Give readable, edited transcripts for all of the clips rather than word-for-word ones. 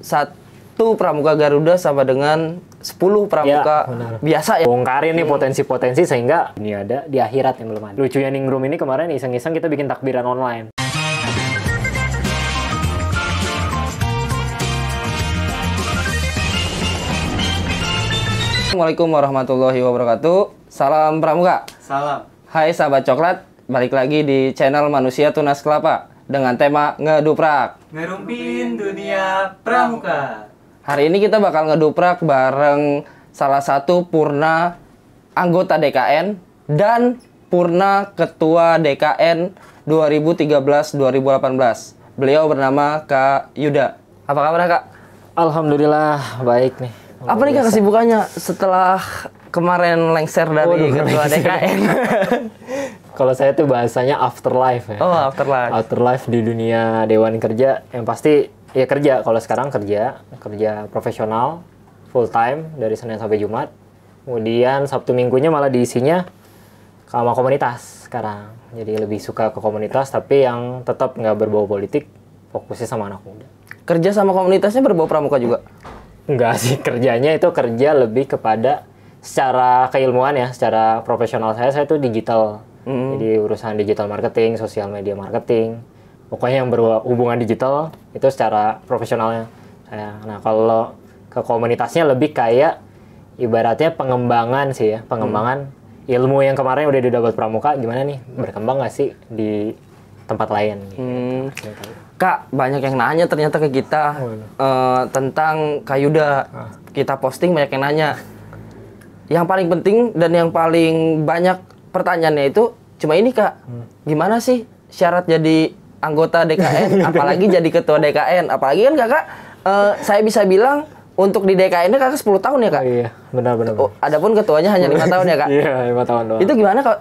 satu pramuka Garuda sama dengan 10 pramuka biasa ya. Bongkarin nih potensi-potensi sehingga ini ada di akhirat yang belum ada. Lucunya Ningrum ini kemarin iseng-iseng kita bikin takbiran online. Assalamualaikum warahmatullahi wabarakatuh. Salam pramuka. Salam. Hai sahabat coklat, balik lagi di channel Manusia Tunas Kelapa dengan tema ngeduprak. Ngerumpin dunia pramuka. Hari ini kita bakal ngeduprak bareng salah satu purna anggota DKN dan purna ketua DKN 2013-2018. Beliau bernama Kak Yuda. Apa kabar Kak? Alhamdulillah baik nih. Apa nih Kak kesibukannya setelah kemarin lengser dari ketua DKN? Kalau saya tuh bahasanya afterlife ya. Oh, afterlife. Afterlife di dunia Dewan Kerja yang pasti ya kerja. Kalau sekarang kerja profesional full time dari Senin sampai Jumat. Kemudian Sabtu Minggunya malah diisinya sama komunitas sekarang. Jadi lebih suka ke komunitas tapi yang tetap nggak berbau politik, fokusnya sama anak muda. Kerja sama komunitasnya berbau pramuka juga? Enggak sih, kerjanya itu kerja lebih kepada secara keilmuan ya, secara profesional saya tuh digital. Jadi urusan digital marketing, sosial media marketing, pokoknya yang berhubungan digital itu secara profesionalnya saya. Nah kalau ke komunitasnya lebih kayak ibaratnya pengembangan sih ya, pengembangan ilmu yang kemarin udah didapat pramuka gimana nih berkembang nggak sih di tempat lain? Gitu. Kak, banyak yang nanya ternyata ke kita tentang Kak Yuda. Kita posting banyak yang nanya. Yang paling penting dan yang paling banyak pertanyaannya itu cuma ini Kak. Gimana sih syarat jadi anggota DKN, apalagi jadi ketua DKN? Apalagi kan Kakak, saya bisa bilang untuk di DKN-nya Kakak 10 tahun ya Kak? Oh, iya, benar. Adapun ketuanya hanya 5 tahun ya Kak? Iya, 5 tahun doang. Itu gimana Kak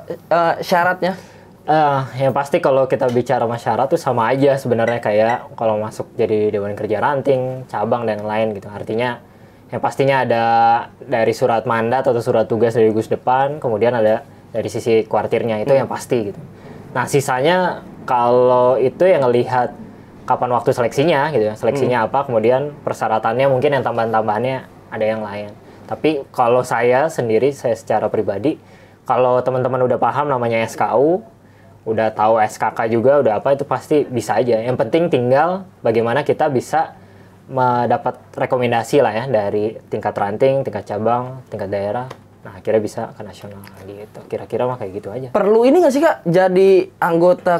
syaratnya? Yang pasti kalau kita bicara syarat tuh sama aja sebenarnya kayak kalau masuk jadi Dewan Kerja Ranting, cabang dan lain gitu. Artinya yang pastinya ada dari surat mandat atau surat tugas dari Gus Depan, kemudian ada dari sisi kuartirnya itu yang pasti gitu. Nah sisanya kalau itu yang ngelihat kapan waktu seleksinya gitu ya, seleksinya apa, kemudian persyaratannya mungkin yang tambahan-tambahannya ada yang lain. Tapi kalau saya sendiri, saya secara pribadi, kalau teman-teman udah paham namanya SKU, udah tahu SKK juga, udah apa itu pasti bisa aja. Yang penting tinggal bagaimana kita bisa mendapat rekomendasi lah ya dari tingkat ranting, tingkat cabang, tingkat daerah. Nah, akhirnya bisa ke nasional gitu. Kira-kira mah kayak gitu aja. Perlu ini nggak sih Kak? Jadi anggota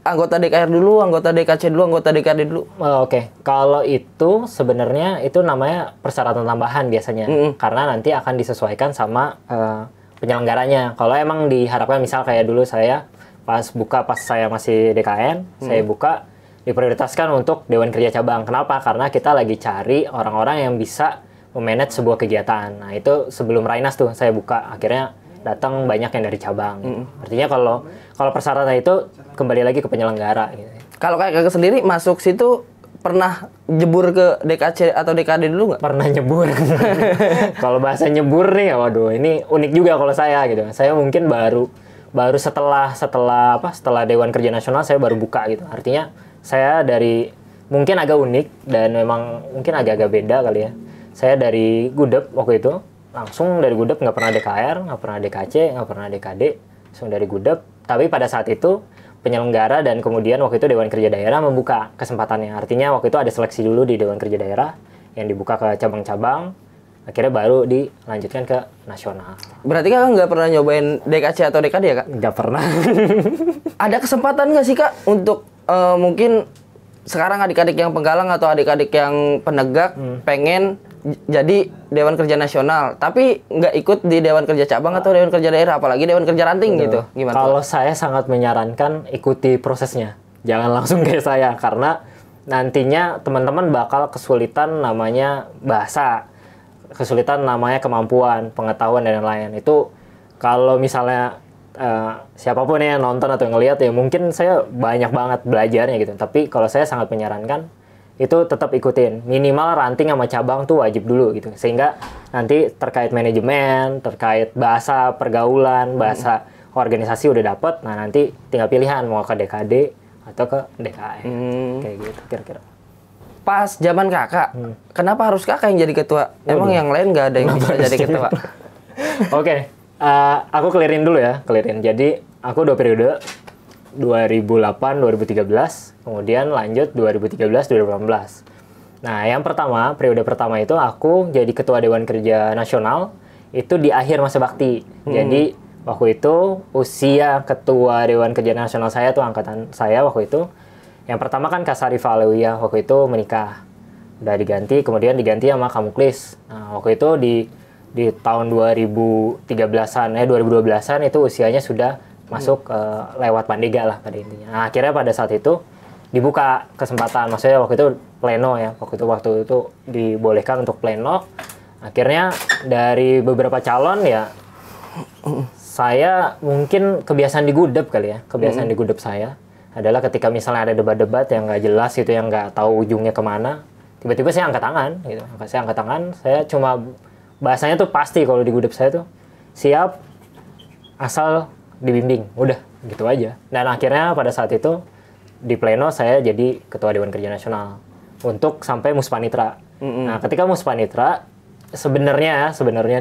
anggota DKR dulu, anggota DKC dulu, anggota DKD dulu? Oke. Kalau itu sebenarnya itu namanya persyaratan tambahan biasanya. Karena nanti akan disesuaikan sama penyelenggaranya. Kalau emang diharapkan misal kayak dulu saya pas saya masih DKN, saya buka diprioritaskan untuk Dewan Kerja Cabang. Kenapa? Karena kita lagi cari orang-orang yang bisa memanage sebuah kegiatan. Nah, itu sebelum Rainas tuh saya buka. Akhirnya datang banyak yang dari cabang. Artinya kalau persyaratan itu kembali lagi ke penyelenggara gitu. Kalau kayak Kakak sendiri masuk situ pernah jebur ke DKC atau DKD dulu nggak? Pernah nyebur. Kalau bahasa nyebur nih, waduh, ini unik juga kalau saya gitu. Saya mungkin baru setelah Dewan Kerja Nasional saya baru buka gitu. Artinya saya dari mungkin agak unik dan memang mungkin agak-agak beda kali ya. Saya dari Gudep waktu itu, langsung dari Gudep, nggak pernah DKR, nggak pernah DKC, nggak pernah DKD, langsung dari Gudep. Tapi pada saat itu penyelenggara dan kemudian waktu itu Dewan Kerja Daerah membuka kesempatannya. Artinya waktu itu ada seleksi dulu di Dewan Kerja Daerah yang dibuka ke cabang-cabang, akhirnya baru dilanjutkan ke nasional. Berarti Kakak nggak pernah nyobain DKC atau DKD ya Kak? Nggak pernah. Ada kesempatan nggak sih Kak untuk mungkin sekarang adik-adik yang penggalang atau adik-adik yang penegak pengen jadi Dewan Kerja Nasional, tapi nggak ikut di Dewan Kerja Cabang atau Dewan Kerja Daerah, apalagi Dewan Kerja Ranting gitu. Gimana? Kalau saya sangat menyarankan ikuti prosesnya. Jangan langsung kayak saya, karena nantinya teman-teman bakal kesulitan namanya bahasa, kesulitan namanya kemampuan, pengetahuan, dan lain-lain. Itu kalau misalnya siapapun yang nonton atau ngelihat ya mungkin saya banyak banget belajarnya gitu. Tapi kalau saya sangat menyarankan itu tetap ikutin. Minimal ranting sama cabang tuh wajib dulu gitu. Sehingga nanti terkait manajemen, terkait bahasa pergaulan, bahasa organisasi udah dapet. Nah nanti tinggal pilihan mau ke DKD atau ke DKN. Kayak gitu kira-kira. pas zaman kakak, kenapa harus kakak yang jadi ketua? Emang yang lain nggak ada yang bisa jadi ketua? Oke, aku clearin dulu ya, Jadi aku 2 periode, 2008-2013, kemudian lanjut 2013-2018. Nah, yang pertama, periode pertama itu aku jadi ketua Dewan Kerja Nasional, itu di akhir masa bakti. Jadi waktu itu usia ketua Dewan Kerja Nasional saya tuh angkatan saya waktu itu. Yang pertama kan Kak Sarifah Alewiyah waktu itu menikah. Udah diganti, kemudian diganti sama Kak Muklis. Nah, waktu itu di tahun 2013-an, 2012-an itu usianya sudah masuk lewat Pandega lah pada intinya. Nah, akhirnya pada saat itu dibuka kesempatan, maksudnya waktu itu pleno ya, waktu itu dibolehkan untuk pleno. Akhirnya dari beberapa calon ya, saya mungkin kebiasaan digudep kali ya, digudep saya adalah ketika misalnya ada debat-debat yang nggak jelas gitu, yang nggak tahu ujungnya kemana, tiba-tiba saya angkat tangan gitu. Saya cuma bahasanya tuh pasti kalau digudep saya tuh siap asal dibimbing, udah gitu aja. Dan akhirnya pada saat itu di pleno saya jadi ketua Dewan Kerja Nasional untuk sampai Muspanitra. Nah, ketika Muspanitra sebenarnya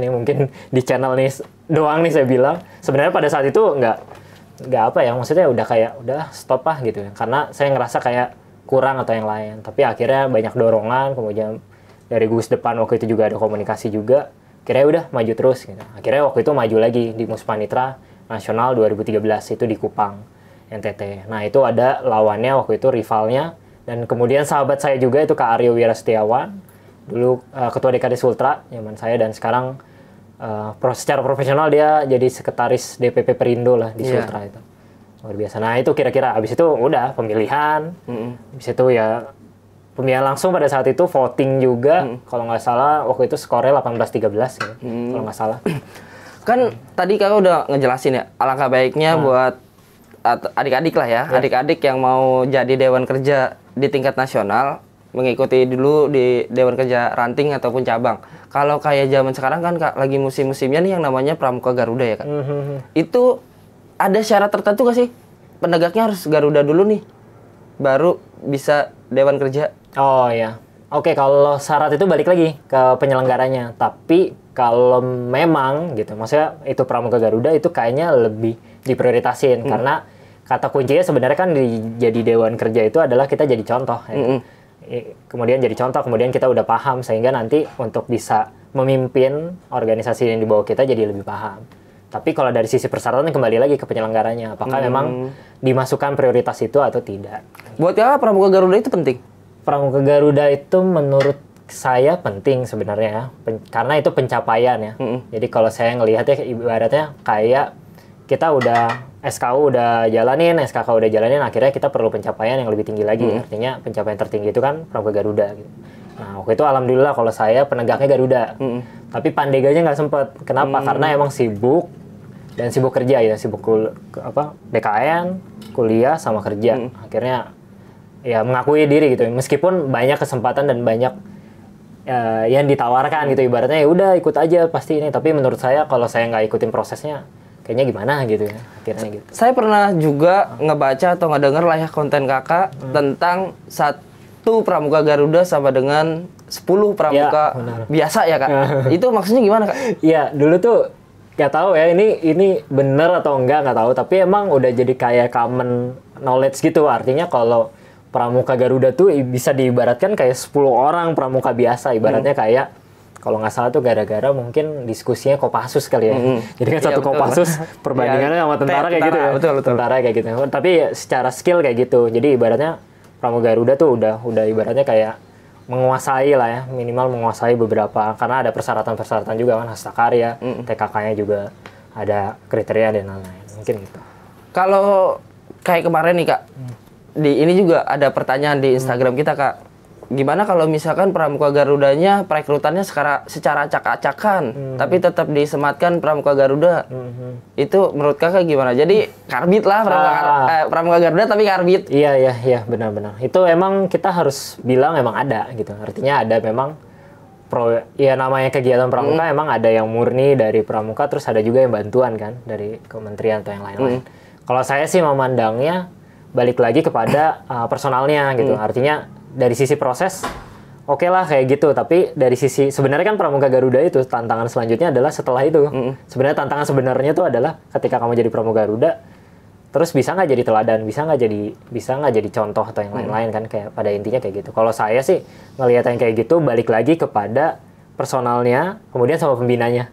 nih mungkin di channel nih doang nih saya bilang, sebenarnya pada saat itu nggak apa ya, maksudnya udah stop lah gitu ya, karena saya ngerasa kayak kurang atau yang lain. Tapi akhirnya banyak dorongan, kemudian dari gugus depan waktu itu juga ada komunikasi juga, akhirnya udah maju terus gitu. Akhirnya waktu itu maju lagi di Muspanitra Nasional 2013 itu di Kupang, NTT. Nah, itu ada lawannya waktu itu, rivalnya, dan kemudian sahabat saya juga itu Kak Aryo Wira Setiawan, dulu ketua DKD Sultra zaman saya, dan sekarang secara profesional dia jadi sekretaris DPP Perindo lah di Sultra itu. Luar biasa. Nah, itu kira-kira habis itu udah pemilihan. Habis itu ya pemilihan langsung pada saat itu, voting juga. Kalau nggak salah waktu itu skornya 18-13 ya. Kalau nggak salah. Kan tadi kakak udah ngejelasin ya, alangkah baiknya buat adik-adik lah ya, adik-adik yang mau jadi Dewan Kerja di tingkat nasional, mengikuti dulu di Dewan Kerja ranting ataupun cabang. Kalau kayak zaman sekarang kan Kak, lagi musim-musimnya nih yang namanya Pramuka Garuda ya Kak. Itu ada syarat tertentu gak sih? Penegaknya harus Garuda dulu nih, baru bisa Dewan Kerja. Oh ya, oke, kalau syarat itu balik lagi ke penyelenggaranya. Tapi kalau memang gitu, maksudnya itu Pramuka Garuda itu kayaknya lebih diprioritasin, karena kata kuncinya sebenarnya kan jadi Dewan Kerja itu adalah kita jadi contoh. Ya. Kemudian jadi contoh, kemudian kita udah paham, sehingga nanti untuk bisa memimpin organisasi yang di bawah kita jadi lebih paham. Tapi kalau dari sisi persyaratan kembali lagi ke penyelenggaranya, apakah memang dimasukkan prioritas itu atau tidak. Buat apa Pramuka Garuda itu penting? Pramuka Garuda itu menurut saya penting sebenarnya ya, karena itu pencapaian ya. Jadi kalau saya ngelihatnya ibaratnya kayak kita udah SKU udah jalanin, SKK udah jalanin, akhirnya kita perlu pencapaian yang lebih tinggi lagi. Artinya pencapaian tertinggi itu kan Pramuka Garuda gitu. Nah, waktu itu alhamdulillah kalau saya penegaknya Garuda. Tapi Pandeganya nggak sempet. Kenapa? Karena emang sibuk dan sibuk kerja ya, sibuk BKN, kuliah sama kerja. Akhirnya ya mengakui diri gitu. Meskipun banyak kesempatan dan banyak yang ditawarkan gitu, ibaratnya ya udah ikut aja pasti ini. Tapi menurut saya kalau saya nggak ikutin prosesnya, kayaknya gimana gitu ya, akhirnya gitu. Saya pernah juga ngebaca atau ngedenger lah ya konten kakak tentang satu Pramuka Garuda sama dengan 10 Pramuka biasa ya Kak. Itu maksudnya gimana Kak? Iya, dulu tuh nggak tahu ya ini bener atau enggak, nggak tahu. Tapi emang udah jadi kayak common knowledge gitu. Artinya kalau Pramuka Garuda tuh bisa diibaratkan kayak 10 orang Pramuka biasa. Ibaratnya kayak kalau nggak salah tuh gara-gara mungkin diskusinya Kopassus kali ya. Jadi kan satu Kopassus perbandingannya sama tentara kayak gitu ya. Betul. Tentara kayak gitu. Tapi secara skill kayak gitu. Jadi ibaratnya Pramuka Garuda tuh udah ibaratnya kayak menguasai lah ya, minimal menguasai beberapa, karena ada persyaratan-persyaratan juga kan, hastakarya, TKK-nya juga ada kriteria dan lain-lain. Mungkin gitu. Kalau kayak kemarin nih Kak, ini juga ada pertanyaan di Instagram kita Kak. Gimana kalau misalkan Pramuka Garudanya perekrutannya secara acak-acakan, tapi tetap disematkan Pramuka Garuda? Itu menurut kakak gimana? Jadi karbit lah Pramuka Garuda tapi karbit. Iya, benar-benar. Itu emang kita harus bilang emang ada gitu. Artinya ada memang ya namanya kegiatan Pramuka emang ada yang murni dari Pramuka, terus ada juga yang bantuan kan dari kementerian atau yang lain-lain. Kalau saya sih memandangnya balik lagi kepada personalnya gitu. Artinya dari sisi proses oke lah kayak gitu, tapi dari sisi sebenarnya kan Pramuka Garuda itu tantangan selanjutnya adalah setelah itu. Sebenarnya tantangan sebenarnya itu adalah ketika kamu jadi Pramuka Garuda, terus bisa nggak jadi teladan, bisa nggak jadi contoh atau yang lain-lain kan, kayak pada intinya kayak gitu. Kalau saya sih ngelihat yang kayak gitu balik lagi kepada personalnya, kemudian sama pembinanya.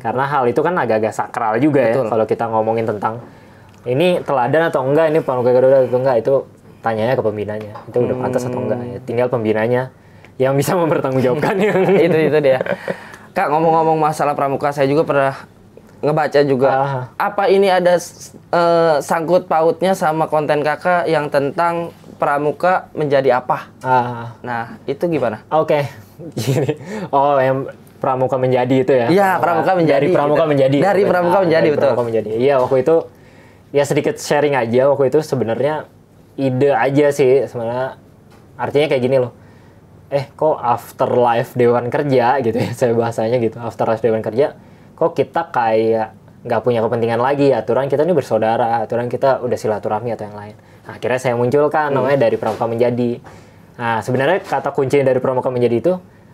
Karena hal itu kan agak-agak sakral juga. Betul. Ya kalau kita ngomongin tentang ini teladan atau enggak, ini Pramuka Garuda atau enggak, itu tanyanya ke pembinanya. Itu udah pantas atau enggak ya. Tinggal pembinanya yang bisa mempertanggungjawabkan. itu dia. Kak, ngomong-ngomong masalah pramuka, saya juga pernah ngebaca juga. Apa ini ada sangkut pautnya sama konten kakak yang tentang pramuka menjadi apa? Nah, itu gimana? Oke. Oh, yang pramuka menjadi itu ya? Iya, pramuka menjadi. Dari pramuka menjadi. Dari pramuka menjadi, betul. Pramuka menjadi. Iya, waktu itu ya sedikit sharing aja. Waktu itu sebenarnya ide aja sih sebenarnya. Artinya kayak gini loh. Kok afterlife Dewan Kerja gitu ya, saya bahasanya gitu, afterlife Dewan Kerja, kok kita kayak nggak punya kepentingan lagi, aturan kita ini bersaudara, aturan kita udah silaturahmi atau yang lain. Nah, akhirnya saya munculkan namanya dari Pramuka Menjadi. Nah, sebenarnya kata kunci dari Pramuka Menjadi itu,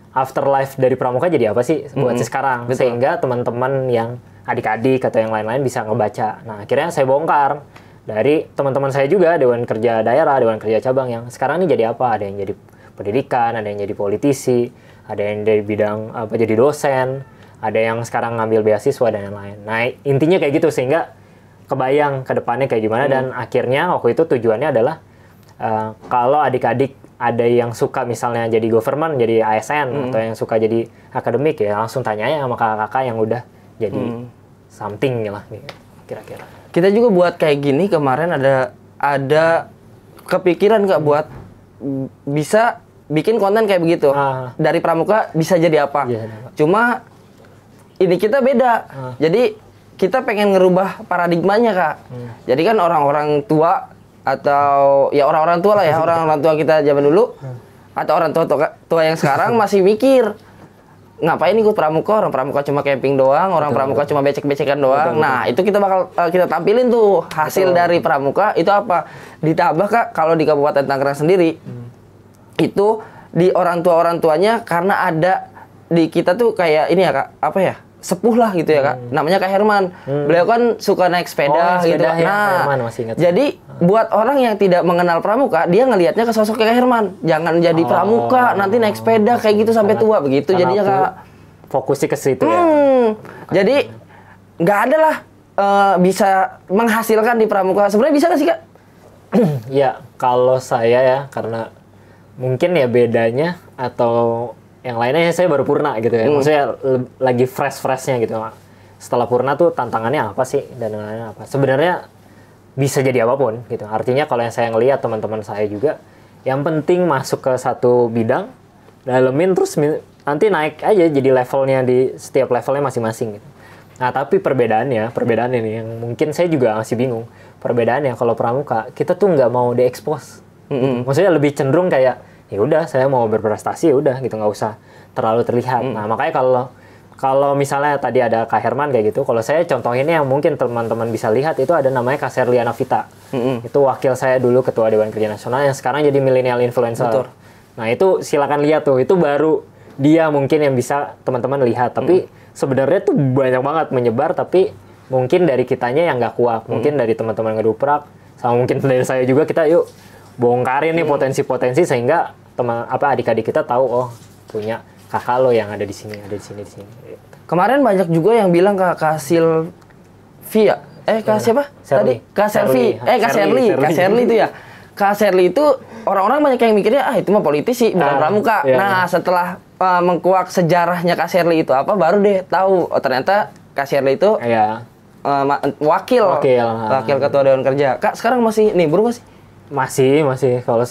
afterlife dari Pramuka jadi apa sih buat sekarang? Betul. Sehingga teman-teman yang adik-adik atau yang lain-lain bisa ngebaca. Nah, akhirnya saya bongkar dari teman-teman saya juga, Dewan Kerja Daerah, Dewan Kerja Cabang, yang sekarang ini jadi apa? Ada yang jadi pendidikan, ada yang jadi politisi, ada yang dari bidang jadi dosen, ada yang sekarang ngambil beasiswa dan lain-lain. Nah, intinya kayak gitu sehingga kebayang ke depannya kayak gimana. Dan akhirnya waktu itu tujuannya adalah kalau adik-adik ada yang suka misalnya jadi government, jadi ASN, atau yang suka jadi akademik, ya langsung tanya ya sama kakak-kakak yang udah jadi something lah kira-kira. Kita juga buat kayak gini kemarin ada kepikiran nggak buat bisa bikin konten kayak begitu. Dari pramuka bisa jadi apa? Cuma ini kita beda. Jadi kita pengen ngerubah paradigmanya, Kak. Jadi kan orang-orang tua atau ya orang-orang tua lah ya, orang-orang tua kita zaman dulu atau orang tua yang sekarang masih mikir ngapain ikut pramuka, orang pramuka cuma camping doang, orang pramuka cuma becek-becekan doang. Nah, itu kita bakal kita tampilin tuh hasil dari pramuka itu apa. Ditambah, Kak, kalau di Kabupaten Tangerang sendiri itu di orang tuanya karena ada di kita tuh kayak ini ya, Kak, apa ya, sepuh lah gitu ya, Kak, namanya Kak Herman. Beliau kan suka naik sepeda gitu. Ya, nah, Herman, masih ingat. Jadi buat orang yang tidak mengenal pramuka, dia ngelihatnya ke sosok Kak Herman. Jangan jadi pramuka, nanti naik sepeda kayak gitu sampai tua begitu jadinya, Kak. Fokusnya ke situ ya. Jadi nggak ada lah bisa menghasilkan di pramuka. Sebenarnya bisa nggak sih, Kak? Ya, kalau saya ya, karena mungkin ya bedanya atau yang lainnya saya baru purna gitu ya. Maksudnya lagi fresh-freshnya gitu. Setelah purna tuh tantangannya apa sih dan lain-lain apa. Sebenarnya bisa jadi apapun gitu. Artinya kalau yang saya ngelihat teman-teman saya juga, yang penting masuk ke satu bidang, dalemin terus nanti naik aja jadi levelnya di setiap levelnya masing-masing gitu. Nah, tapi perbedaannya nih yang mungkin saya juga masih bingung. Perbedaannya kalau pramuka, kita tuh nggak mau diekspos. Maksudnya lebih cenderung kayak ya udah saya mau berprestasi ya udah gitu, nggak usah terlalu terlihat. Nah, makanya kalau misalnya tadi ada Kak Herman kayak gitu, kalau saya contohinnya yang mungkin teman-teman bisa lihat itu ada namanya Kak Sherly Anavita. Itu wakil saya dulu ketua Dewan Kerja Nasional yang sekarang jadi millennial influencer. Betul. Nah, itu silakan lihat tuh, itu baru dia mungkin yang bisa teman-teman lihat. Tapi sebenarnya tuh banyak banget menyebar, tapi mungkin dari kitanya yang nggak kuat, mungkin dari teman-teman ngeduprak, sama mungkin dari saya juga, kita yuk bongkarin nih potensi-potensi sehingga adik-adik kita tahu, oh punya kakak lo yang ada di sini. Kemarin banyak juga yang bilang Kak Sylvia, Kak siapa? Sherly. Tadi Kak Sherly. Kak Sherly itu ya. Kak Sherly itu orang-orang banyak yang mikirnya itu mah politisi bukan pramuka. Iya. Nah, setelah mengkuak sejarahnya Kak Sherly itu apa, baru deh tahu ternyata Kak Sherly itu wakil ketua Dewan Kerja. Kak sekarang masih nimbrung nggak sih? Masih kalau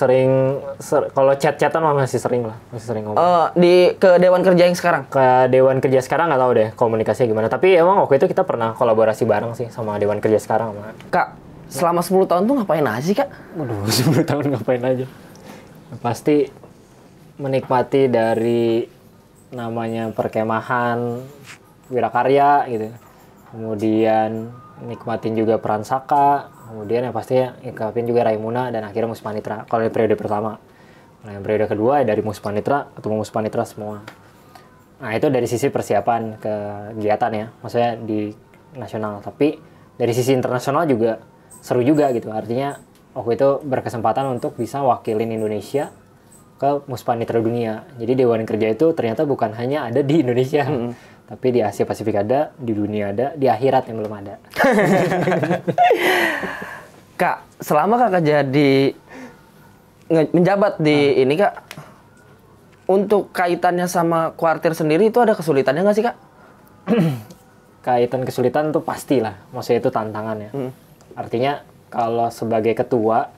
kalau chat-chatan masih sering ngomong. Ke Dewan Kerja yang sekarang? Ke Dewan Kerja sekarang nggak tahu deh komunikasinya gimana. Tapi emang waktu itu kita pernah kolaborasi bareng sih sama Dewan Kerja sekarang. Kak, selama 10 tahun tuh ngapain aja sih, Kak? Waduh, 10 tahun ngapain aja? Pasti menikmati dari namanya perkemahan Wirakarya gitu. Kemudian nikmatin juga peran Saka. Kemudian yang pastinya ikapin juga Raimuna dan akhirnya Musmanitra kalau di periode pertama. Nah, yang periode kedua dari Muspanitra ketemu Muspanitra semua. Nah, itu dari sisi persiapan kegiatan ya, maksudnya di nasional. Tapi dari sisi internasional juga seru juga gitu. Artinya waktu itu berkesempatan untuk bisa wakilin Indonesia ke Muspanitra dunia. Jadi Dewan Kerja itu ternyata bukan hanya ada di Indonesia, tapi di Asia Pasifik ada, di dunia ada, di akhirat yang belum ada. Kak, selama kakak jadi menjabat di ini Kak, untuk kaitannya sama kuartir sendiri itu ada kesulitannya nggak sih Kak? Kaitan kesulitan tuh pastilah, maksudnya itu tantangan ya. Artinya kalau sebagai ketua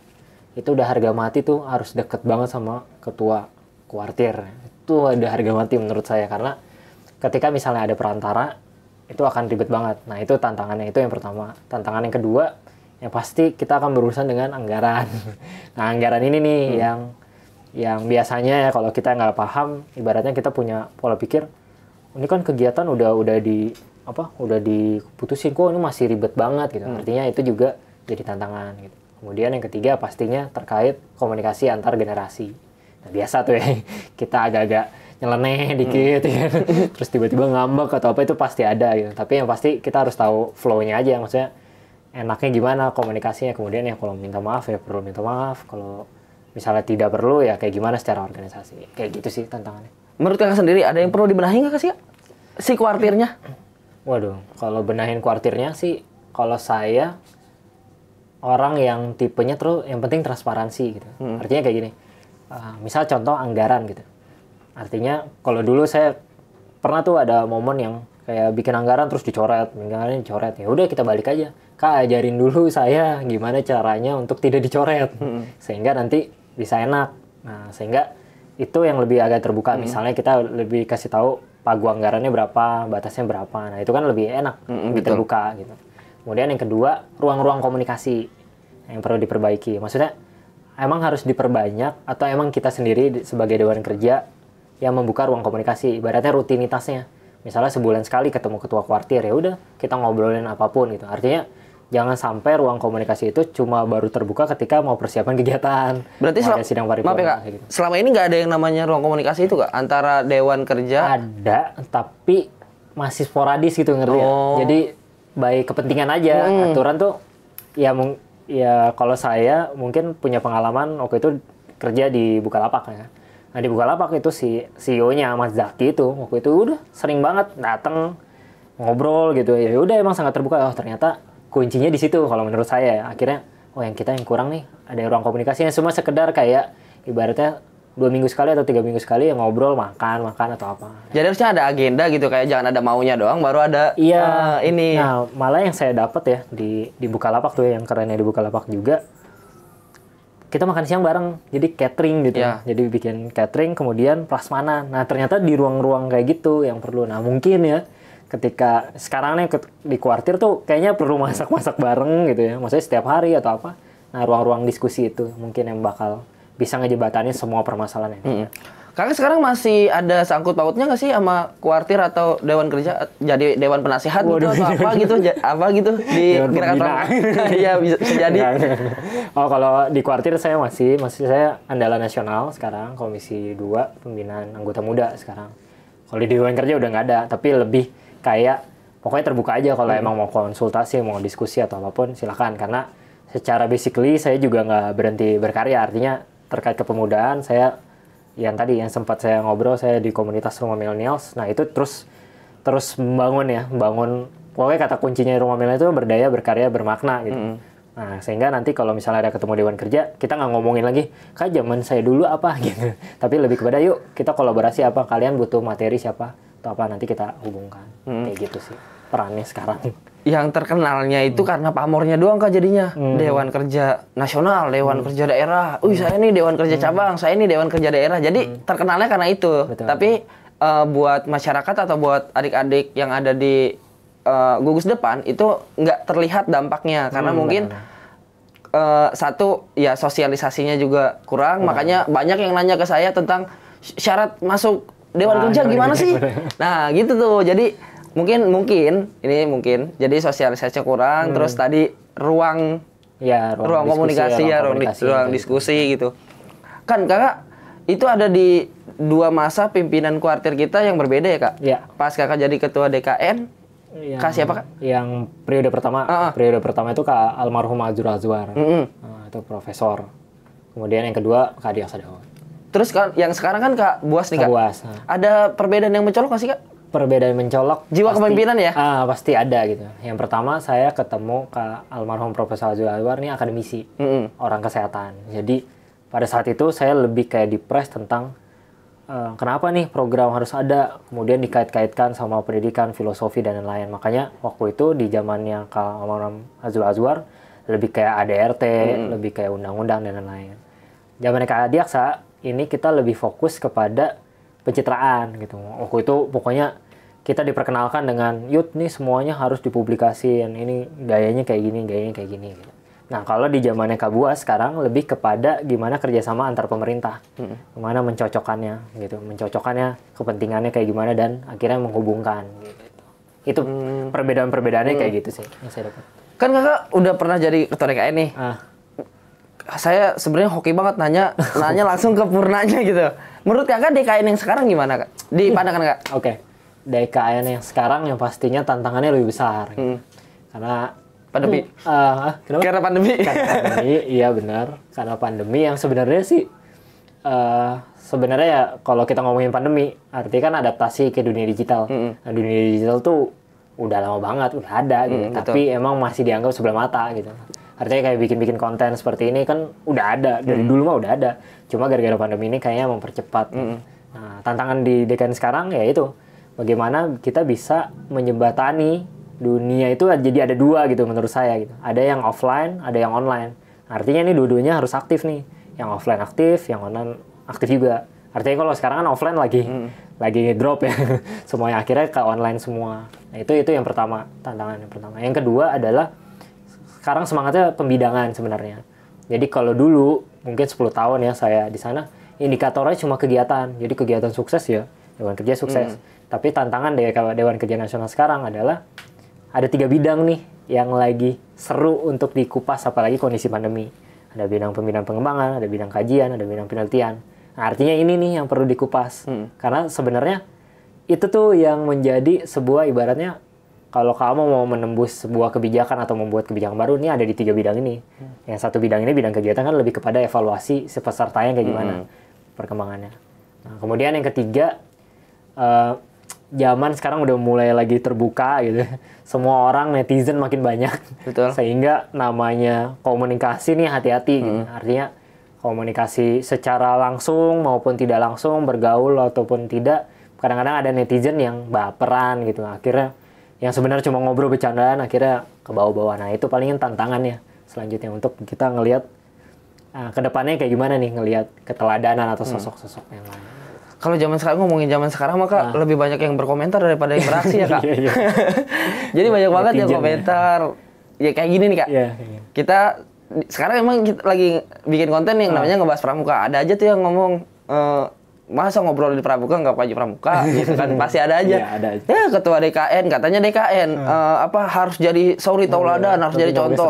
itu udah harga mati tuh harus deket banget sama ketua kuartir. Itu ada harga mati menurut saya, karena ketika misalnya ada perantara itu akan ribet banget. Nah itu tantangannya, itu yang pertama. Tantangan yang kedua, yang pasti kita akan berurusan dengan anggaran. Nah anggaran ini nih yang biasanya ya kalau kita nggak paham, ibaratnya kita punya pola pikir, ini kan kegiatan udah diputusin, kok ini masih ribet banget gitu. Artinya itu juga jadi tantangan gitu. Kemudian yang ketiga pastinya terkait komunikasi antar generasi. Nah biasa tuh ya, kita agak-agak nyeleneh dikit ya. Terus tiba-tiba ngambek atau apa, itu pasti ada gitu. Tapi yang pasti kita harus tahu flow-nya aja, maksudnya enaknya gimana komunikasinya. Kemudian ya kalau minta maaf ya perlu minta maaf, kalau misalnya tidak perlu ya kayak gimana secara organisasi. Kayak gitu sih tantangannya. Menurut kakak sendiri ada yang perlu dibenahi nggak sih Kak? Si kuartirnya? Waduh, kalau benahin kuartirnya sih, kalau saya orang yang tipenya terus yang penting transparansi gitu. Artinya kayak gini, misal contoh anggaran gitu. Artinya kalau dulu saya pernah tuh ada momen yang kayak bikin anggaran terus dicoret, ya udah kita balik aja. Kak, ajarin dulu saya gimana caranya untuk tidak dicoret, sehingga nanti bisa enak. Nah, sehingga itu yang lebih agak terbuka. Misalnya kita lebih kasih tahu pagu anggarannya berapa, batasnya berapa. Nah, itu kan lebih enak, lebih terbuka gitu. Kemudian yang kedua, ruang-ruang komunikasi yang perlu diperbaiki. Maksudnya, emang harus diperbanyak atau emang kita sendiri sebagai Dewan Kerja yang membuka ruang komunikasi, ibaratnya rutinitasnya. Misalnya sebulan sekali ketemu ketua kuartir, ya udah kita ngobrolin apapun gitu. Artinya jangan sampai ruang komunikasi itu cuma baru terbuka ketika mau persiapan kegiatan. Berarti sidang paripurna. Maaf ya Kak, gitu. Selama ini nggak ada yang namanya ruang komunikasi itu Kak antara Dewan Kerja? Ada, tapi masih sporadis gitu, ngerti ya. Jadi baik kepentingan aja. Aturan tuh ya kalau saya mungkin punya pengalaman waktu itu kerja di Bukalapak ya. Nah di Bukalapak itu si CEO-nya Mas Zaki itu waktu itu udah sering banget datang ngobrol gitu. Ya udah emang sangat terbuka. Oh ternyata kuncinya di situ kalau menurut saya ya. Akhirnya yang kita yang kurang nih ada ruang komunikasinya, semua sekedar kayak ibaratnya 2 minggu sekali atau 3 minggu sekali yang ngobrol makan atau apa. Jadi harusnya ada agenda gitu, kayak jangan ada maunya doang baru ada ini. Nah malah yang saya dapat ya di Bukalapak tuh ya, yang kerennya di Bukalapak juga, kita makan siang bareng, jadi catering gitu. Jadi bikin catering kemudian prasmanan. Nah ternyata di ruang-ruang kayak gitu yang perlu. Nah mungkin ya ketika sekarang nih di kuartir tuh kayaknya perlu masak-masak bareng gitu ya, maksudnya setiap hari atau apa. Nah ruang-ruang diskusi itu mungkin yang bakal bisa ngejembatani semua permasalahan ini. Kakak sekarang masih ada sangkut pautnya nggak sih sama kuartir atau Dewan Kerja, jadi Dewan Penasihat gitu atau apa gitu di gerakan Iya bisa jadi. Oh kalau di kuartir saya masih saya andalan nasional sekarang, Komisi 2 Pembinaan Anggota Muda sekarang. Kalau di Dewan Kerja udah nggak ada, tapi lebih kayak pokoknya terbuka aja kalau emang mau konsultasi, mau diskusi atau apapun silakan, karena secara basically saya juga nggak berhenti berkarya. Artinya terkait kepemudaan saya yang sempat saya ngobrol, saya di komunitas Rumah Millennials. Nah itu terus membangun pokoknya kata kuncinya Rumah Millennials itu berdaya, berkarya, bermakna gitu. Nah sehingga nanti kalau misalnya ada ketemu Dewan Kerja, kita nggak ngomongin lagi Kak zaman saya dulu apa gitu, tapi lebih kepada yuk kita kolaborasi apa, kalian butuh materi siapa atau apa, nanti kita hubungkan. Kayak gitu sih perannya sekarang. Yang terkenalnya itu karena pamornya doang Kak jadinya. Dewan Kerja Nasional, Dewan Kerja Daerah. Saya ini Dewan Kerja Cabang, saya ini Dewan Kerja Daerah. Jadi terkenalnya karena itu. Betul. Tapi buat masyarakat atau buat adik-adik yang ada di gugus depan itu nggak terlihat dampaknya. Karena mungkin satu ya sosialisasinya juga kurang. Makanya banyak yang nanya ke saya tentang syarat masuk Dewan Kerja gimana sih? Nah gitu tuh. Jadi mungkin jadi sosialisasinya kurang, terus tadi ruang komunikasi ya, ruang diskusi gitu. Kan Kakak itu ada di 2 masa pimpinan kuartir kita yang berbeda ya Kak? Iya. Pas Kakak jadi ketua DKN, Kak siapa Kak? Yang periode pertama itu Kak almarhum Azur Azwar. Itu profesor. Kemudian yang kedua Kak Diak Sadawan. Terus kan yang sekarang kan Kak Buas nih Kak. Buas. Ada perbedaan yang mencolok nggak sih Kak? Perbedaan mencolok. Jiwa kepemimpinan ya? Pasti ada gitu. Yang pertama saya ketemu Kak almarhum Profesor Azur Azwar ini akademisi, orang kesehatan. Jadi pada saat itu saya lebih kayak depres tentang kenapa nih program harus ada, kemudian dikait-kaitkan sama pendidikan, filosofi dan lain-lain. Makanya waktu itu di zamannya Kak almarhum Azur Azwar lebih kayak ADRT, lebih kayak undang-undang dan lain-lain. Zamannya Kak Diaksa ini kita lebih fokus kepada pencitraan gitu. Waktu itu pokoknya kita diperkenalkan dengan yut nih semuanya harus dipublikasiin. Ini gayanya kayak gini, gayanya kayak gini gitu. Nah, kalau di zamannya Kak Buas sekarang lebih kepada gimana kerjasama antar pemerintah, gimana mencocokkannya, gitu, mencocokkannya kepentingannya kayak gimana dan akhirnya menghubungkan. Gitu. Itu perbedaan-perbedaannya kayak gitu sih yang saya dapat. Kan Kakak udah pernah jadi ketua DKN nih. Saya sebenarnya hoki banget nanya langsung ke Purnanya gitu. Menurut Kakak DKN yang sekarang gimana Kak? Di pandangan Kak? Oke. DKN yang sekarang yang pastinya tantangannya lebih besar. Gitu. Karena pandemi. Kenapa? Karena pandemi. Karena pandemi, iya benar. Karena pandemi yang sebenarnya sih, sebenarnya ya kalau kita ngomongin pandemi, artinya kan adaptasi ke dunia digital. Nah, dunia digital tuh udah lama banget, udah ada gitu. Tapi emang masih dianggap sebelah mata gitu. Artinya kayak bikin-bikin konten seperti ini kan udah ada, dari dulu mah udah ada. Cuma gara-gara pandemi ini kayaknya mempercepat. Nah, tantangan di DKN sekarang ya itu, bagaimana kita bisa menjembatani dunia itu jadi ada 2 gitu menurut saya gitu. Ada yang offline, ada yang online. Artinya ini dua-duanya harus aktif nih. Yang offline aktif, yang online aktif juga. Artinya kalau sekarang kan offline lagi drop ya. Semuanya akhirnya ke online semua. Nah, itu yang pertama, tantangan yang pertama. Yang kedua adalah sekarang semangatnya pembidangan sebenarnya. Jadi kalau dulu mungkin 10 tahun ya saya di sana, indikatornya cuma kegiatan. Jadi kegiatan sukses ya, Dewan Kerja sukses. Tapi tantangan Dewan Kerja Nasional sekarang adalah ada 3 bidang nih yang lagi seru untuk dikupas apalagi kondisi pandemi. Ada bidang pembinaan pengembangan, ada bidang kajian, ada bidang penelitian. Nah, artinya ini nih yang perlu dikupas. Karena sebenarnya itu tuh yang menjadi sebuah ibaratnya kalau kamu mau menembus sebuah kebijakan atau membuat kebijakan baru, ini ada di 3 bidang ini. Yang satu bidang ini, bidang kegiatan kan lebih kepada evaluasi si pesertanya kayak gimana perkembangannya. Nah, kemudian yang ketiga, zaman sekarang udah mulai lagi terbuka gitu. Semua orang netizen makin banyak. Betul. Sehingga namanya komunikasi nih hati-hati gitu. Artinya komunikasi secara langsung maupun tidak langsung, bergaul ataupun tidak, kadang-kadang ada netizen yang baperan gitu. Akhirnya yang sebenarnya cuma ngobrol bercandaan akhirnya ke bawah-bawah. Nah, itu paling tantangannya selanjutnya untuk kita ngelihat ke depannya kayak gimana nih ngelihat keteladanan atau sosok-sosok yang lain. Kalau zaman sekarang ngomongin zaman sekarang maka lebih banyak yang berkomentar daripada yang beraksi ya Kak. Iya. Jadi banyak banget yang komentar. Ya kayak gini nih Kak. Iya. Kita sekarang emang kita lagi bikin konten yang namanya ngebahas pramuka. Ada aja tuh yang ngomong masa ngobrol di pramuka nggak pajak pramuka gitu kan, pasti ada aja. Iya, ada aja. Ya ketua DKN katanya DKN harus jadi suri tauladan, harus jadi contoh.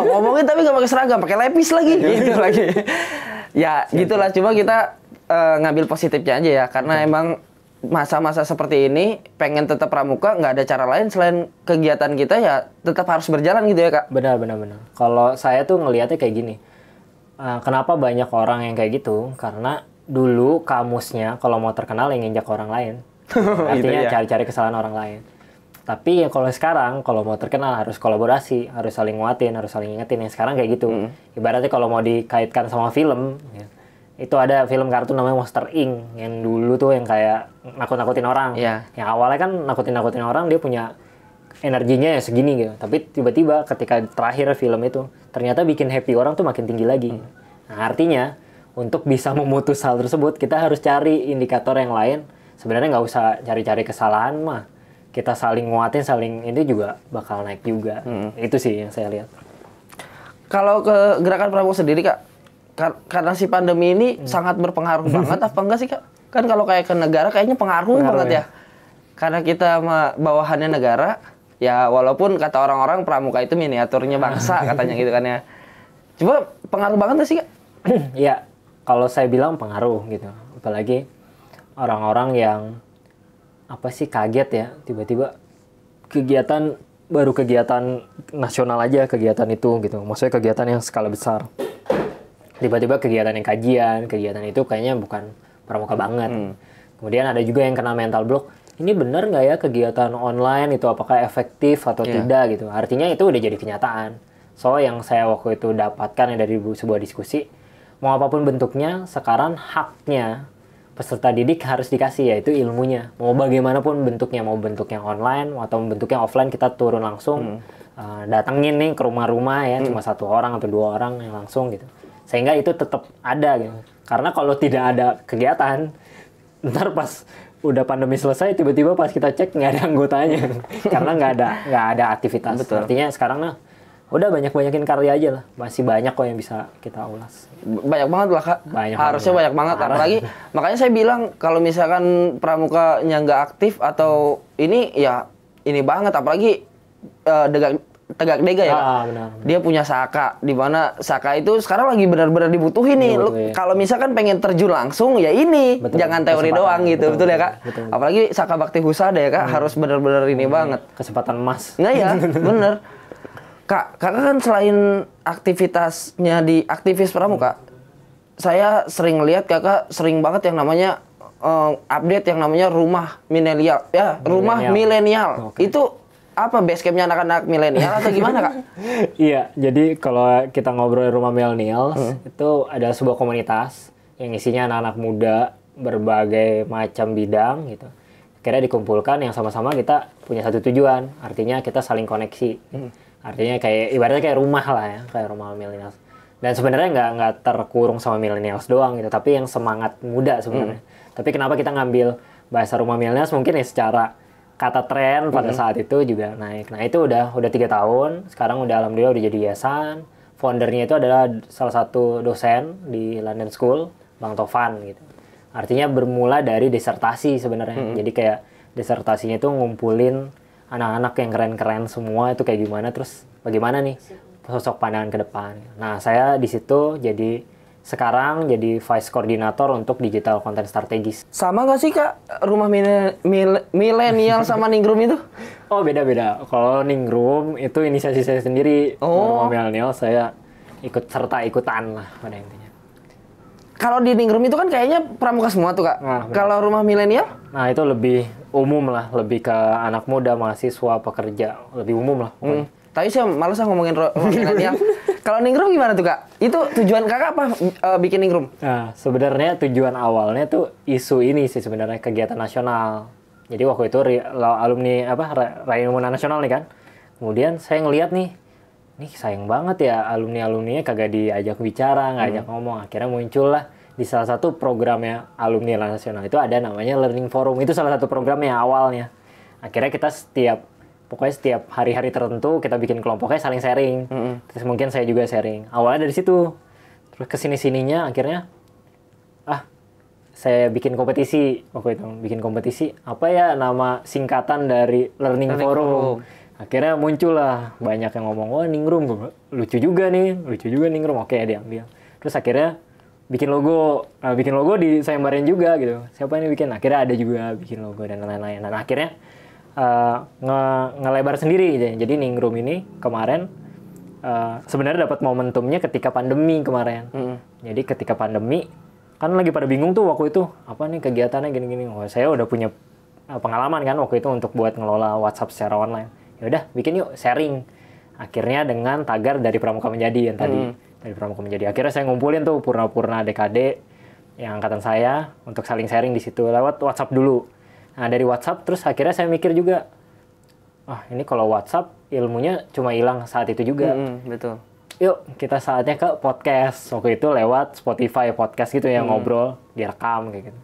Ngomongin tapi nggak pakai seragam, pakai lepis lagi gitu lagi. Ya gitulah, cuma kita ngambil positifnya aja ya, karena emang masa-masa seperti ini pengen tetap pramuka, nggak ada cara lain selain kegiatan kita ya tetap harus berjalan gitu ya Kak. Benar. Kalau saya tuh ngelihatnya kayak gini, kenapa banyak orang yang kayak gitu? Karena dulu kamusnya kalau mau terkenal yang nginjak orang lain, artinya cari-cari kesalahan orang lain. Tapi ya kalau sekarang kalau mau terkenal harus kolaborasi, harus saling nguatin, harus saling ingetin. Yang sekarang kayak gitu. Ibaratnya kalau mau dikaitkan sama film, ya, itu ada film kartun namanya Monster Inc. Yang dulu tuh yang kayak nakut-nakutin orang. Yang awalnya kan nakutin-nakutin orang, dia punya energinya ya segini gitu. Tapi tiba-tiba ketika terakhir film itu ternyata bikin happy orang tuh makin tinggi lagi. Nah, artinya untuk bisa memutus hal tersebut kita harus cari indikator yang lain. Sebenarnya nggak usah cari-cari kesalahan mah. Kita saling nguatin, saling ini juga bakal naik juga. Itu sih yang saya lihat. Kalau ke gerakan pramuka sendiri Kak, karena si pandemi ini sangat berpengaruh banget apa enggak sih Kak? Kan kalau kayak ke negara kayaknya pengaruh banget ya. Karena kita bawahannya negara, ya walaupun kata orang-orang pramuka itu miniaturnya bangsa katanya gitu kan ya. Coba pengaruh banget gak sih Kak? Ya, kalau saya bilang pengaruh gitu. Apalagi orang-orang yang apa sih kaget ya tiba-tiba baru kegiatan nasional aja kegiatan itu gitu. Maksudnya kegiatan yang skala besar. Tiba-tiba kegiatan yang kajian, kegiatan itu kayaknya bukan pramuka banget. Kemudian ada juga yang kena mental block. Ini benar nggak ya kegiatan online itu apakah efektif atau tidak gitu. Artinya itu udah jadi kenyataan. So yang saya waktu itu dapatkan dari sebuah diskusi, mau apapun bentuknya, sekarang haknya peserta didik harus dikasih, yaitu ilmunya. Mau bagaimanapun bentuknya, mau bentuk yang online atau bentuknya offline, kita turun langsung, datengin nih ke rumah-rumah ya, cuma 1 orang atau 2 orang yang langsung gitu. Sehingga itu tetap ada gitu. Karena kalau tidak ada kegiatan, ntar pas udah pandemi selesai tiba-tiba pas kita cek nggak ada anggotanya karena nggak ada aktivitas. Betul. Artinya sekarang udah banyakin karya aja lah, masih banyak kok yang bisa kita ulas. Banyak banget lah Kak, harusnya banyak banget. Apalagi makanya saya bilang kalau misalkan pramukanya nggak aktif atau ini ya ini banget, apalagi tegak dega ya Kak. Benar. Dia punya Saka, di mana Saka itu sekarang lagi benar-benar dibutuhin nih. Kalau misalkan pengen terjun langsung ya ini, jangan teori doang gitu, betul ya Kak? Betul. Apalagi Saka Bakti Husada ya Kak, harus benar-benar ini banget. Kesempatan emas. Nggak ya, bener. Kak, Kakak kan selain aktivitasnya di aktivis pramuka, saya sering lihat Kakak sering banget yang namanya update yang namanya rumah milenial, rumah milenial. Itu apa base campnya anak-anak milenial atau gimana Kak? Iya, jadi kalau kita ngobrol rumah milenial, itu ada sebuah komunitas yang isinya anak-anak muda berbagai macam bidang gitu. Akhirnya dikumpulkan yang sama-sama kita punya satu tujuan, artinya kita saling koneksi. Artinya kayak ibaratnya kayak rumah lah ya, kayak rumah milenial. Dan sebenarnya nggak terkurung sama milenials doang gitu, tapi yang semangat muda sebenarnya. Tapi kenapa kita ngambil bahasa rumah milenials mungkin ya secara kata tren pada saat itu juga naik. Nah itu udah 3 tahun, sekarang udah alhamdulillah udah jadi yayasan. Foundernya itu adalah salah satu dosen di London School, Bang Tovan gitu. Artinya bermula dari disertasi sebenarnya. Jadi kayak disertasinya itu ngumpulin anak-anak yang keren-keren semua itu kayak gimana, terus bagaimana nih sosok pandangan ke depan. Nah saya di situ sekarang jadi Vice Koordinator untuk Digital Content Strategis. Sama nggak sih Kak rumah milenial sama Ningrum itu? Oh beda-beda. Kalau Ningrum itu inisiasi saya sendiri. Rumah milenial saya ikutan lah pada intinya. Kalau di Ningrum itu kan kayaknya pramuka semua tuh Kak. Kalau rumah milenial? Nah itu lebih umum lah, lebih ke anak muda, mahasiswa, pekerja, lebih umum lah. Tapi saya malas ngomongin rumah milenial. Kalau Ningrum gimana tuh Kak? Itu tujuan Kakak apa bikin Ningrum? Nah, sebenarnya tujuan awalnya tuh isu ini sih sebenarnya, kegiatan nasional. Jadi waktu itu alumni Raimuna Nasional nih kan. Kemudian saya ngelihat nih sayang banget ya alumni-alumninya kagak diajak bicara, nggak ajak ngomong. Akhirnya muncul lah di salah satu programnya alumni nasional itu ada namanya Learning Forum. Itu salah satu programnya awalnya. Akhirnya kita setiap hari-hari tertentu kita bikin kelompoknya saling sharing. Terus mungkin saya juga sharing. Awalnya dari situ. Terus kesini-sininya akhirnya saya bikin kompetisi. Waktu itu bikin kompetisi. Apa ya nama singkatan dari Learning Forum. Akhirnya muncul lah banyak yang ngomong, wah Ningrum lucu juga Ningrum. Oke diambil. Terus akhirnya bikin logo disayembarin juga gitu. Siapa ini bikin? Akhirnya ada juga bikin logo dan lain-lain. Dan akhirnya ngelebar sendiri gitu. Jadi Ningrum ini kemarin sebenarnya dapat momentumnya ketika pandemi kemarin. Jadi ketika pandemi kan lagi pada bingung tuh waktu itu apa nih kegiatannya gini-gini. Saya udah punya pengalaman kan waktu itu untuk buat ngelola WhatsApp secara online. Ya udah bikin yuk sharing. Akhirnya dengan tagar dari Pramuka Menjadi yang tadi dari Pramuka Menjadi. Akhirnya saya ngumpulin tuh purna-purna DKD yang angkatan saya untuk saling sharing di situ lewat WhatsApp dulu. Nah dari WhatsApp terus akhirnya saya mikir juga, ini kalau WhatsApp ilmunya cuma hilang saat itu juga. Betul. Yuk kita saatnya ke podcast. Waktu itu lewat Spotify podcast gitu ya, ngobrol, direkam kayak gitu.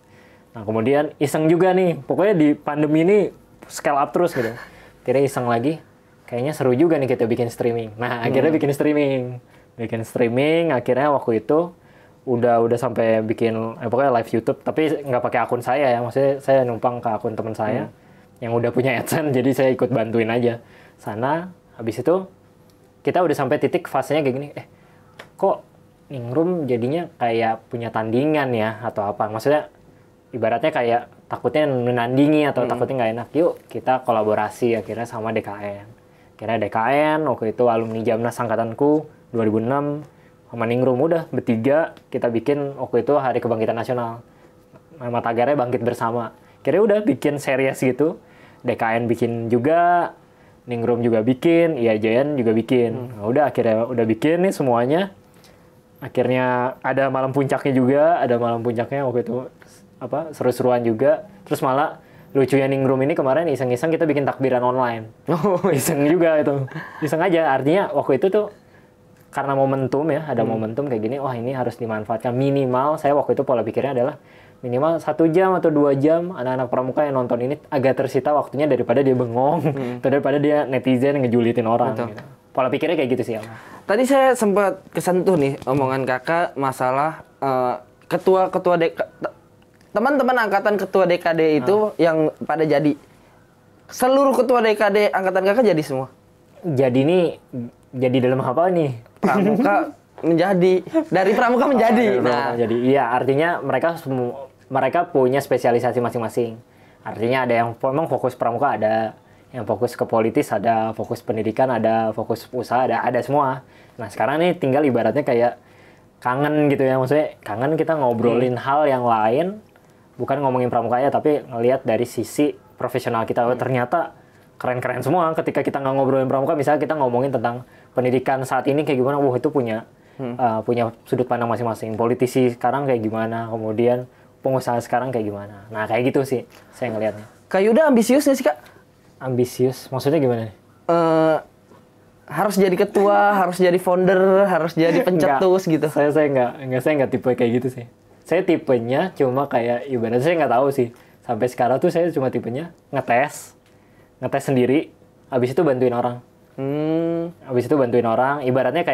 Nah kemudian iseng juga nih, pokoknya di pandemi ini scale up terus gitu. Akhirnya iseng lagi, kayaknya seru juga nih kita bikin streaming. Nah akhirnya bikin streaming, akhirnya waktu itu udah sampai bikin pokoknya live YouTube, tapi nggak pakai akun saya ya, maksudnya saya numpang ke akun teman saya yang udah punya AdSense, jadi saya ikut bantuin aja sana. Habis itu kita udah sampai titik fasenya kayak gini, kok Ningrum jadinya kayak punya tandingan ya atau apa. Maksudnya ibaratnya kayak takutnya menandingi atau takutnya nggak enak. Yuk kita kolaborasi akhirnya sama DKN. Akhirnya DKN waktu itu alumni Jamnas angkatanku 2006 sama Ningrum udah bertiga kita bikin waktu itu Hari Kebangkitan Nasional. Nama tagarnya Bangkit Bersama. Akhirnya udah bikin series gitu. DKN bikin juga, Ningrum juga bikin, IAJN juga bikin. Nah, udah akhirnya udah bikin nih semuanya. Akhirnya ada malam puncaknya juga, ada malam puncaknya waktu itu apa seru-seruan juga. Terus malah lucunya Ningrum ini kemarin iseng-iseng kita bikin takbiran online. Oh, iseng juga itu. Iseng aja, artinya waktu itu tuh karena momentum ya, ada momentum kayak gini, wah ini harus dimanfaatkan. Minimal, saya waktu itu pola pikirnya adalah minimal 1 jam atau 2 jam anak-anak pramuka yang nonton ini agak tersita waktunya daripada dia bengong, atau daripada dia netizen ngejulitin orang. Gitu. Pola pikirnya kayak gitu sih. Tadi saya sempat kesentuh nih omongan kakak masalah ketua-ketua teman-teman angkatan ketua DKD itu yang pada jadi. Seluruh ketua DKD angkatan kakak jadi semua? Jadi dalam apa nih? Pramuka menjadi. Dari pramuka menjadi. Jadi iya, artinya mereka punya spesialisasi masing-masing. Artinya ada yang memang fokus pramuka ada, yang fokus ke politis ada, fokus pendidikan ada, fokus usaha ada semua. Nah sekarang nih tinggal ibaratnya kayak kangen gitu ya, maksudnya kangen kita ngobrolin hal yang lain, bukan ngomongin pramuka ya, tapi ngelihat dari sisi profesional kita. Ternyata keren-keren semua ketika kita nggak ngobrolin pramuka, misalnya kita ngomongin tentang pendidikan saat ini kayak gimana, wah itu punya sudut pandang masing-masing. Politisi sekarang kayak gimana, kemudian pengusaha sekarang kayak gimana. Nah kayak gitu sih saya ngelihatnya. Kak Yuda ambisius nggak sih kak? Ambisius, maksudnya gimana nih? Harus jadi ketua, harus jadi founder, harus jadi pencetus gitu. Saya nggak tipe kayak gitu sih. Saya tipenya cuma kayak ibaratnya saya nggak tahu sih. Sampai sekarang tuh saya cuma tipenya ngetes sendiri, habis itu bantuin orang. Habis itu bantuin orang, ibaratnya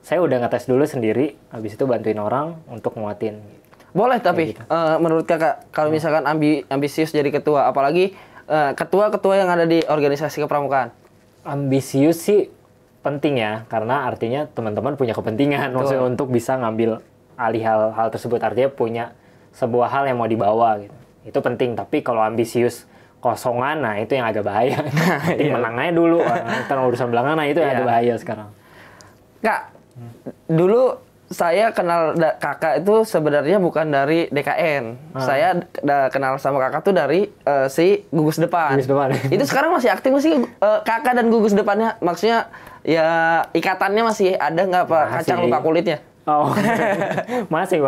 saya udah ngetes dulu sendiri, habis itu bantuin orang untuk nguatin. Boleh tapi gitu. Menurut kakak kalau misalkan ambisius jadi ketua, apalagi ketua-ketua yang ada di organisasi kepramukaan? Ambisius sih penting ya, karena artinya teman-teman punya kepentingan maksudnya untuk bisa ngambil alih hal tersebut, artinya punya sebuah hal yang mau dibawa gitu. Itu penting, tapi kalau ambisius kosongan, nah itu yang agak bahaya. Menang aja dulu, kita urusan belakangan, nah itu yang agak bahaya sekarang. Kak, dulu saya kenal kakak itu sebenarnya bukan dari DKN. Saya kenal sama kakak tuh dari si Gugus Depan. Itu sekarang masih aktif nggak sih kakak dan Gugus Depannya? Maksudnya ya ikatannya masih ada nggak Pak? Kacang lupa kulitnya? Oh, masih.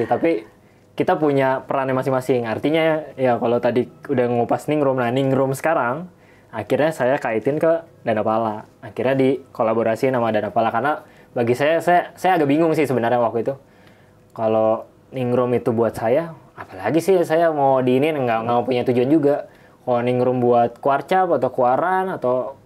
Tapi kita punya perannya masing-masing. Artinya ya kalau tadi udah ngupas Ningrum, nah Ningrum sekarang akhirnya saya kaitin ke Danapala. Akhirnya dikolaborasi sama Danapala karena bagi saya agak bingung sih sebenarnya waktu itu. Kalau Ningrum itu buat saya, apalagi sih saya mau diinin nggak punya tujuan juga. Kalau Ningrum buat kuarcap atau kuaran atau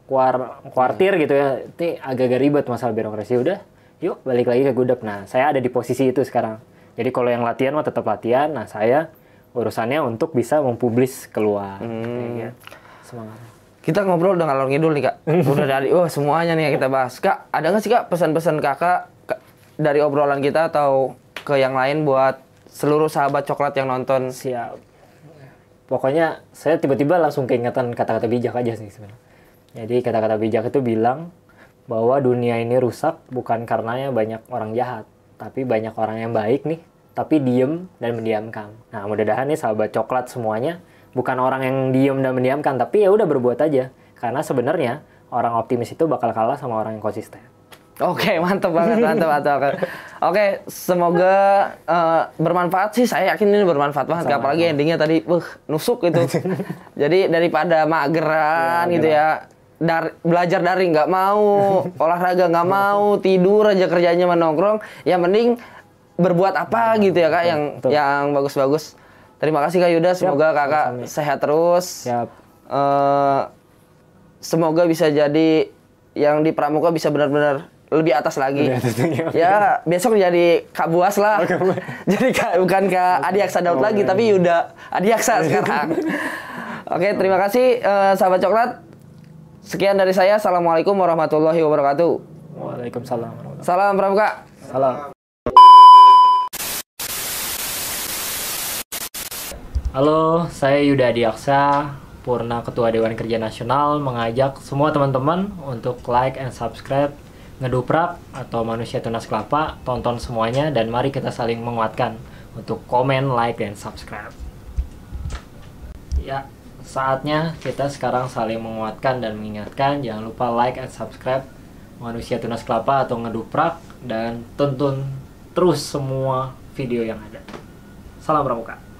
kuartir gitu ya, ini agak-agak ribet masalah birokrasi. Udah, yuk balik lagi ke Gudep. Nah, saya ada di posisi itu sekarang. Jadi kalau yang latihan mah tetap latihan. Nah, saya urusannya untuk bisa mempublis keluar. Gitu. Semangat. Kita ngobrol udah ngalor ngidul nih kak. Udah dari semuanya nih yang kita bahas. Kak, ada nggak sih kak pesan-pesan kakak dari obrolan kita atau ke yang lain buat seluruh sahabat coklat yang nonton? Siap. Pokoknya saya tiba-tiba langsung keingatan kata-kata bijak aja sih sebenarnya. Jadi kata-kata bijak itu bilang bahwa dunia ini rusak bukan karenanya banyak orang jahat, tapi banyak orang yang baik nih, tapi diem dan mendiamkan. Nah, mudah-mudahan nih sahabat coklat semuanya bukan orang yang diem dan mendiamkan, tapi ya udah berbuat aja. Karena sebenarnya orang optimis itu bakal kalah sama orang yang konsisten. Oke, mantap banget, mantap. Oke, semoga bermanfaat sih. Saya yakin ini bermanfaat banget. Apalagi endingnya tadi, nusuk gitu. Jadi daripada mageran gitu ya, belajar dari nggak mau, olahraga nggak mau, tidur aja kerjanya menongkrong, ya mending berbuat apa gitu ya kak, yang bagus-bagus. Terima kasih Kak Yuda, semoga kakak sehat terus. Semoga bisa jadi yang di Pramuka bisa benar-benar lebih atas lagi. Ya besok jadi Kak Buas lah. Jadi bukan Kak Adiaksa Daud lagi, tapi Yuda Adiaksa sekarang. Oke, terima kasih sahabat coklat. Sekian dari saya. Assalamualaikum warahmatullahi wabarakatuh. Waalaikumsalam. Salam Pramuka. Salam. Halo, saya Yuda Adiaksa, Purna Ketua Dewan Kerja Nasional, mengajak semua teman-teman untuk like and subscribe Ngeduprak atau Manusia Tunas Kelapa. Tonton semuanya dan mari kita saling menguatkan untuk komen, like, dan subscribe. Ya, saatnya kita sekarang saling menguatkan dan mengingatkan. Jangan lupa like and subscribe Manusia Tunas Kelapa atau Ngeduprak, dan tonton terus semua video yang ada. Salam Pramuka.